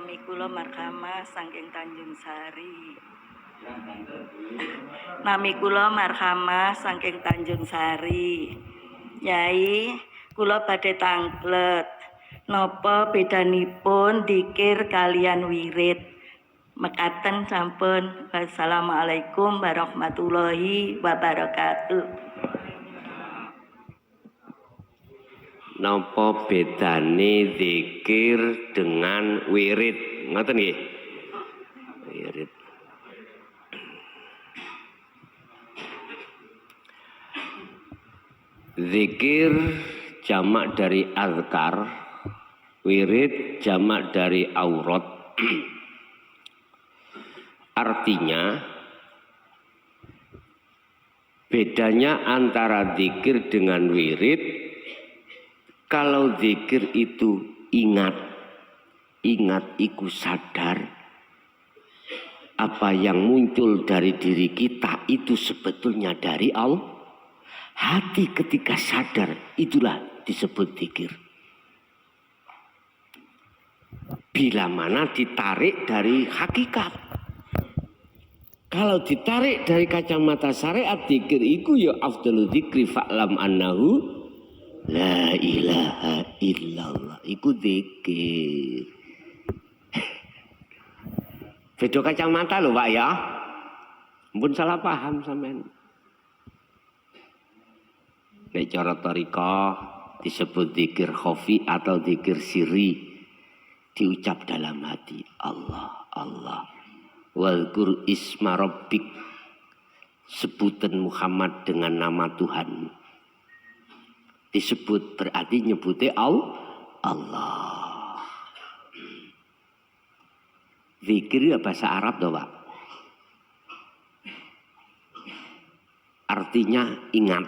Nami kula Marhama saking Tanjung Sari. Nami kula Marhama saking Tanjung Sari. Yai, kula badhe tanglet. Napa bedanipun dzikir kalian wirid? Mekaten sampun. Wassalamualaikum warahmatullahi wabarakatuh. Napa bedane zikir dengan wirid? Ngoten nggih. Wirid. Zikir jamak dari azkar, wirid jamak dari aurat. Artinya bedanya antara zikir dengan wirid, kalau zikir itu ingat iku sadar apa yang muncul dari diri kita itu sebetulnya dari Allah. Hati ketika sadar itulah disebut zikir. Bila mana ditarik dari hakikat. Kalau ditarik dari kacamata syariat, zikir iku ya afdalu dzikri fa'lam annahu la ilaha illallah. Iku zikir. Beda kacamata lho Pak ya. Ampun salah paham sampean. Nek cara thariqah disebut zikir khafi atau zikir sirri, diucap dalam hati Allah Allah. Walkur isma rabbik, sebutan Muhammad dengan nama Tuhan. Disebut berarti nyebutnya Allah. Zikir ya bahasa Arab toh Pak. Artinya ingat.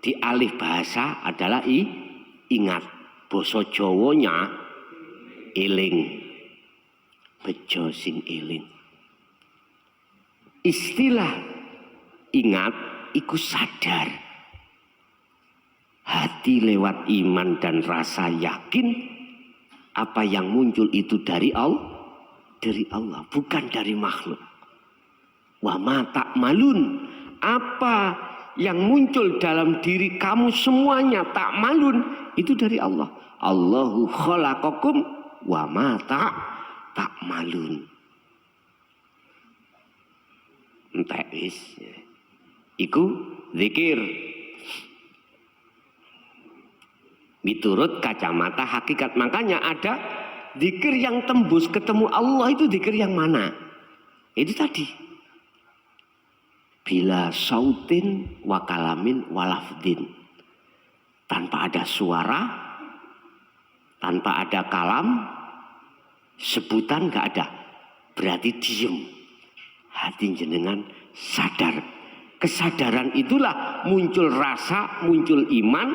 Di alih bahasa adalah ingat. Basa Jawanya eling. Bejo sing eling. Istilah ingat iku sadar. Hati lewat iman dan rasa yakin apa yang muncul itu dari Allah, bukan dari makhluk. Wa ma ta'malun, apa yang muncul dalam diri kamu semuanya ta'malun itu dari Allah. Allahu khalaqakum wa ma ta'malun. Entek wis. Iku zikir. Miturut kacamata hakikat. Makanya ada zikir yang tembus ketemu Allah, itu zikir yang mana? Itu tadi. Bila sautin wa kalamin wa lafdin. Tanpa ada suara, tanpa ada kalam, sebutan gak ada. Berarti diem. Hati jenengan sadar. Kesadaran itulah muncul rasa, muncul iman.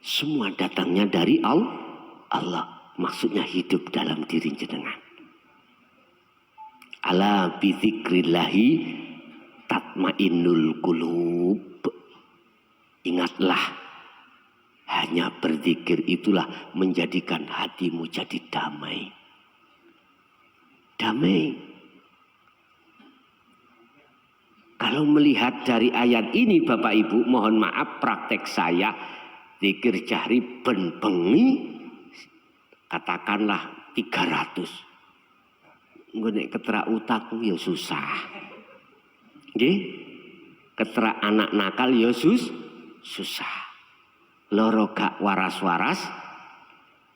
Semua datangnya dari Allah. Maksudnya hidup dalam diri jenengan. Ala bizikrillahi tatmainnul qulub. Ingatlah, hanya berzikir itulah menjadikan hatimu jadi damai. Damai. Kalau melihat dari ayat ini Bapak Ibu, mohon maaf praktek saya zikir jahri ben bengi katakanlah 300. Engko nek keterak utakku ya susah. Nggih? Keterak anak nakal ya susah. Loro gak waras-waras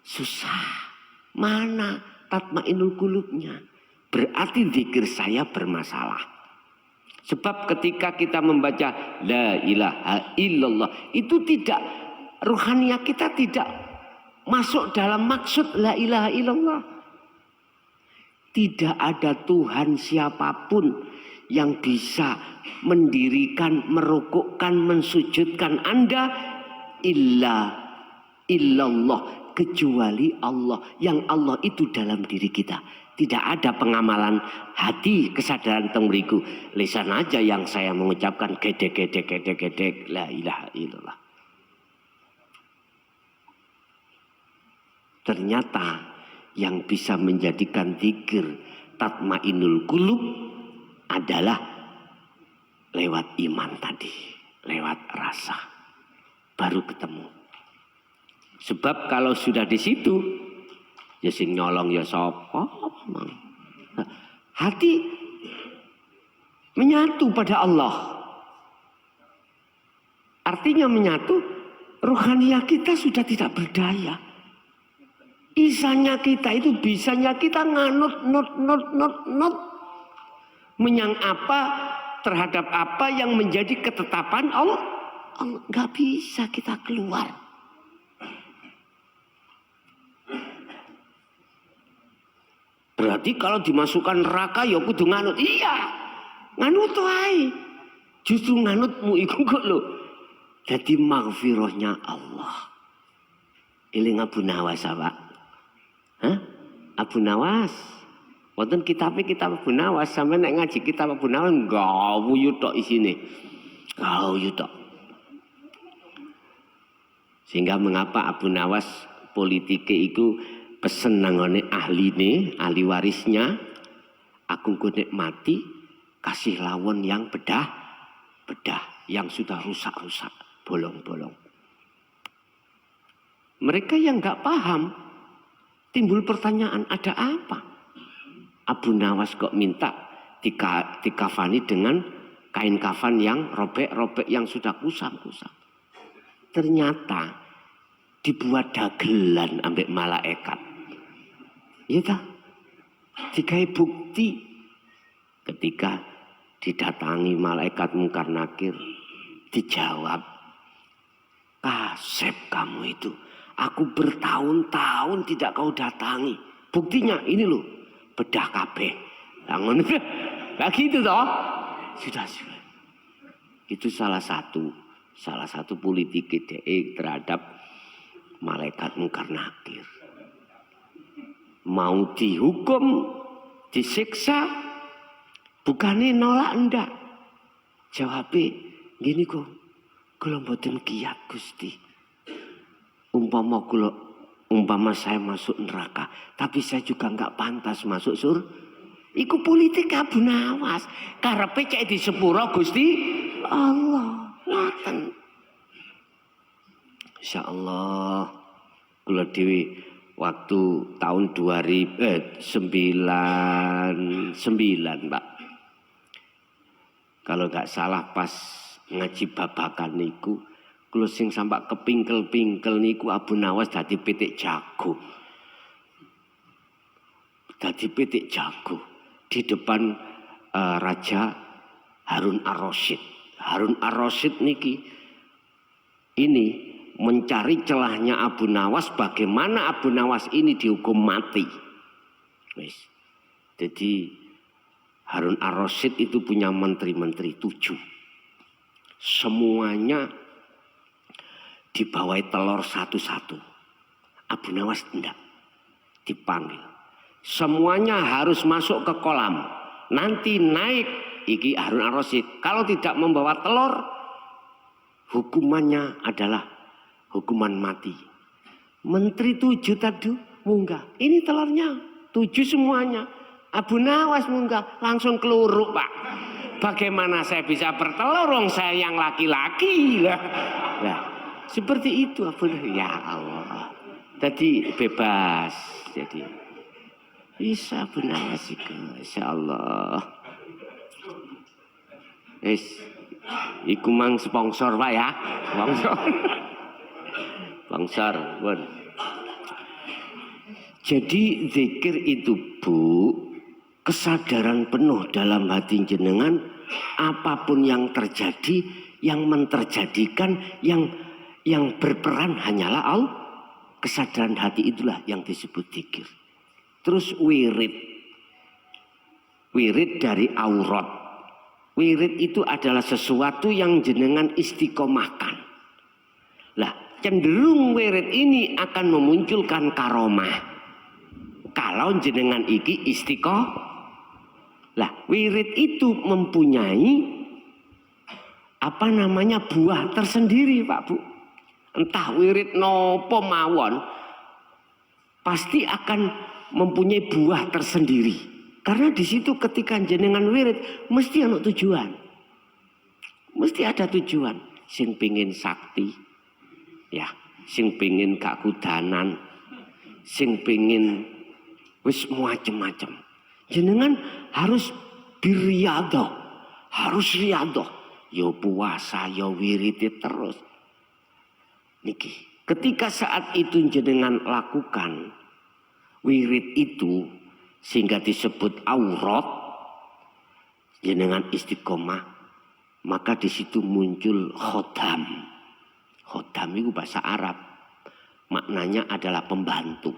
susah. Mana tatmainnul qulubnya? Berarti zikir saya bermasalah. Sebab ketika kita membaca la ilaha illallah itu tidak, ruhaniyah kita tidak masuk dalam maksud la ilaha illallah. Tidak ada Tuhan siapapun yang bisa mendirikan, merukukkan, mensujudkan Anda illallah, kecuali Allah. Yang Allah itu dalam diri kita. Tidak ada pengamalan hati, kesadaran teng mriku. Lisan aja yang saya mengucapkan gedek la ilaha illallah. Ternyata yang bisa menjadikan zikir tatmainul qulub adalah lewat iman tadi, lewat rasa. Baru ketemu. Sebab kalau sudah di situ, ya sing nyolong ya sapa. Hati menyatu pada Allah. Artinya menyatu, rohaniah kita sudah tidak berdaya. Isanya kita itu bisanya kita nganut not menyang apa terhadap apa yang menjadi ketetapan Allah. Nggak bisa kita keluar. Berarti kalau dimasukkan neraka ya kudu nganut. Iya, nganut wae. Justru nganutmu iku kok lho. Jadi maghfirahnya Allah. Eling Abu Nawas apa? Hah? Abu Nawas. Wonten kitabnya kitab Abu Nawas. Sampai nek ngaji kitab Abu Nawas gawuyu tok isine. Gawuyu tok. Sehingga mengapa Abu Nawas politike iku pesen nangone ahline, ahli warisnya, aku engko mati kasih lawon yang bedah yang sudah rusak-rusak, bolong-bolong. Mereka yang nggak paham, timbul pertanyaan ada apa? Abu Nawas kok minta dikafani dengan kain kafan yang robek-robek yang sudah kusam-kusam. Ternyata dibuat dagelan ambek malaikat. Iya tak? Dikai bukti ketika didatangi malaikat Munkar Nakir, dijawab, kasep kamu itu. Aku bertahun-tahun tidak kau datangi. Buktinya ini loh, bedah kabeh. Nah gitu toh. Sudah. Itu salah satu politik DE terhadap malaikat Munkar Nakir. Mau dihukum, disiksa, bukannya nolak enggak. Jawabnya gini kok, kalau mboten kiat Gusti. Umpama saya masuk neraka, tapi saya juga enggak pantas masuk surga. Iku politik Abu Nawas. Karepe cek di sepuro Gusti Allah. Ngoten. Insyaallah kula dhewe waktu tahun 2009 Pak. Kalau enggak salah pas ngaji babakan niku kula sing sampai kepingkel-pingkel niku Abu Nawas dadi pitik jago. Dadi pitik jago di depan Raja Harun Ar-Rasyid. Harun Ar-Rasyid niki ini mencari celahnya Abu Nawas, bagaimana Abu Nawas ini dihukum mati. Jadi Harun Ar-Rasyid itu punya menteri-menteri 7. Semuanya dibawai telur satu-satu. Abu Nawas tidak dipanggil. Semuanya harus masuk ke kolam. Nanti naik iki Harun Ar-Rasyid. Kalau tidak membawa telur, hukumannya adalah hukuman mati. Menteri 7 tadi munggah. Ini telurnya 7 semuanya. Abu Nawas munggah langsung keluruk Pak. Bagaimana saya bisa bertelur wong saya yang laki-laki lah. Nah, seperti itu Abu Nawas. Ya Allah. Tadi bebas jadi. Bisa Abu Nawas itu. Insyaallah. Iku mang sponsor Pak ya. Sponsor. Bon. Jadi zikir itu Bu, kesadaran penuh dalam hati jenengan apapun yang terjadi, yang menterjadikan, yang berperan hanyalah Allah. Kesadaran hati itulah yang disebut zikir. Terus wirid dari aurat. Wirid itu adalah sesuatu yang jenengan istiqomahkan. Lah, cenderung wirid ini akan memunculkan karomah. Kalau jenengan iki istiqomah. Lah, wirid itu mempunyai buah tersendiri Pak Bu. Entah wirid nopo mawon. pasti akan mempunyai buah tersendiri. Karena di situ ketika jenengan wirid mesti ada tujuan. Mesti ada tujuan. Sing pingin sakti, ya, sing pingin gak kudanan, sing pingin wis macem-macem. Jenengan harus biriyadoh, harus riyadoh. Yo puasa, yo wirid terus. Niki, ketika saat itu jenengan lakukan wirid itu sehingga disebut aurat, jenengan istiqomah, maka di situ muncul khodam. Khodam itu bahasa Arab, maknanya adalah pembantu,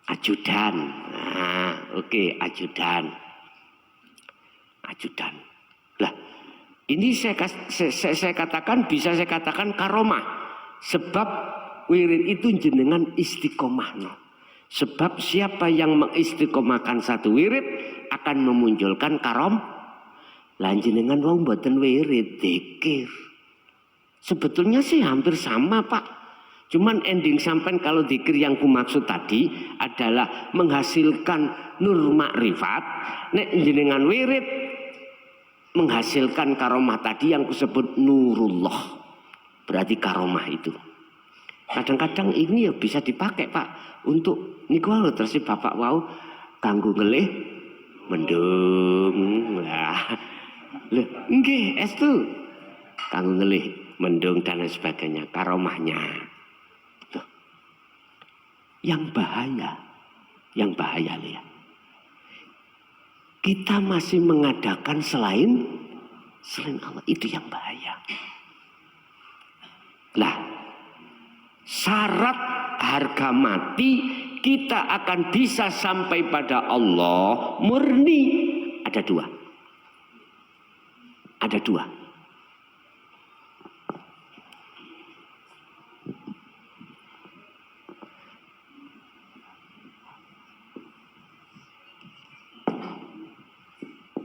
ajudan. Nah, oke, ajudan. Lah, ini saya katakan, bisa saya katakan karomah, sebab wirid itu jenengan istiqomah. No. Sebab siapa yang mengistiqomahkan satu wirid akan memunculkan karom. Lanjenengan wong mboten wirid, dzikir. Sebetulnya sih hampir sama, Pak. Cuman ending sampai kalau dzikir yang kumaksud tadi adalah menghasilkan nur makrifat. Nek jenengan wirid menghasilkan karomah tadi yang kusebut nurullah. Berarti karomah itu. Kadang-kadang ini ya bisa dipakai, Pak, untuk niku lho terus Bapak wau kanggo ngelih mendung. Lah. Lho, nggih, estu. Kanggo ngelih mendung dan lain sebagainya, karomahnya. Tuh. Yang bahaya lihat. Kita masih mengadakan selain Allah, itu yang bahaya. Lah, syarat harga mati kita akan bisa sampai pada Allah murni ada dua.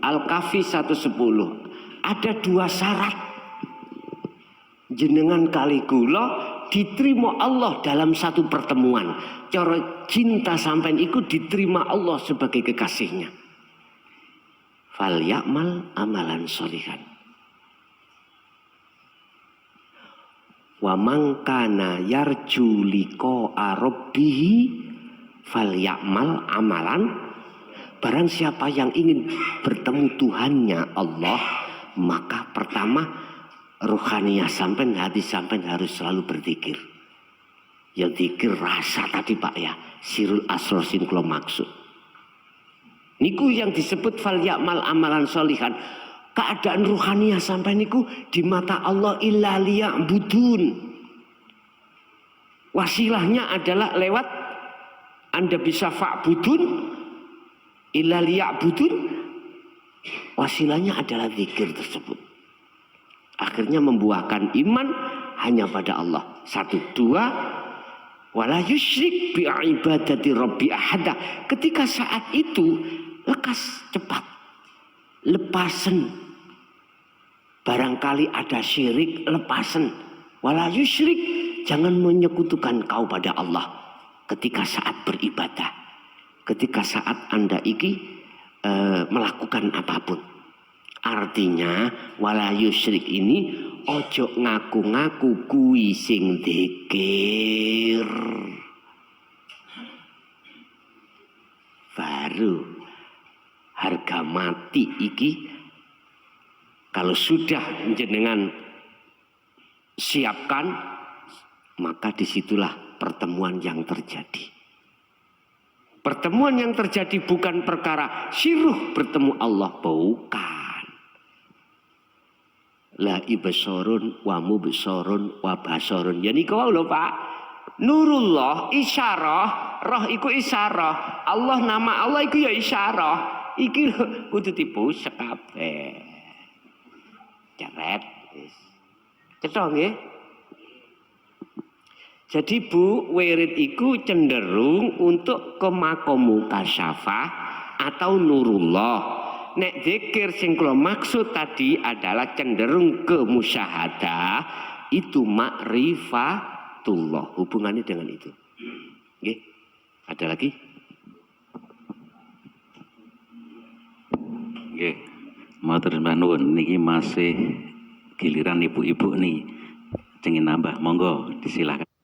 Al-Kahfi 110. Ada dua syarat. Jenengan kali kula diterima Allah dalam satu pertemuan. Cara cinta sampean iku diterima Allah sebagai kekasihnya. Fal ya'mal amalan sholihan. Wa man kana yarju liqa'a rabbih fal ya'mal amalan. Barang siapa yang ingin bertemu Tuhannya Allah, maka pertama rohaniah sampai hati sampai harus selalu berzikir. Ya zikir rasa tadi Pak ya, sirul asrosin kalau maksud. Niku yang disebut fal ya'mal amalan sholihan. Keadaan rohaniah sampai niku di mata Allah illa liya'budun. Wasilahnya adalah lewat Anda bisa fa'budun illa liya'budun, wasilahnya adalah zikir tersebut. Akhirnya membuahkan iman hanya pada Allah. 1, 2, wala yusyrik bi ibadati rabbi ahada. Ketika saat itu lekas cepat lepasen. Barangkali ada syirik, lepasen. Wala yusyrik, jangan menyekutukan kau pada Allah ketika saat beribadah. Ketika saat Anda melakukan apapun. Artinya wala yusyrik ini ojo ngaku-ngaku kuwi sing dzikir. Baru harga mati iki kalau sudah jenengan siapkan, maka disitulah pertemuan yang terjadi. Pertemuan yang terjadi bukan perkara syirruh bertemu Allah, bukan. La ibsorun wa mubsorun wa basorun. Yani kau lho Pak. Nurullah isyarah, roh iku isyarah. Allah nama Allah iku ya isyarah. Iki kudu dipusek kabeh. Ceret wis. Cetha nggih? Jadi Bu, wirid iku cenderung untuk ke makomu kasyafah atau nurullah. Nek zikir sing kula maksud tadi adalah cenderung ke musyahadah, itu makrifatullah. Hubungannya dengan itu. Nggih. Ada lagi? Nggih. Matur nuwun niki masih giliran ibu-ibu nih. Cengin nambah, monggo disilakan.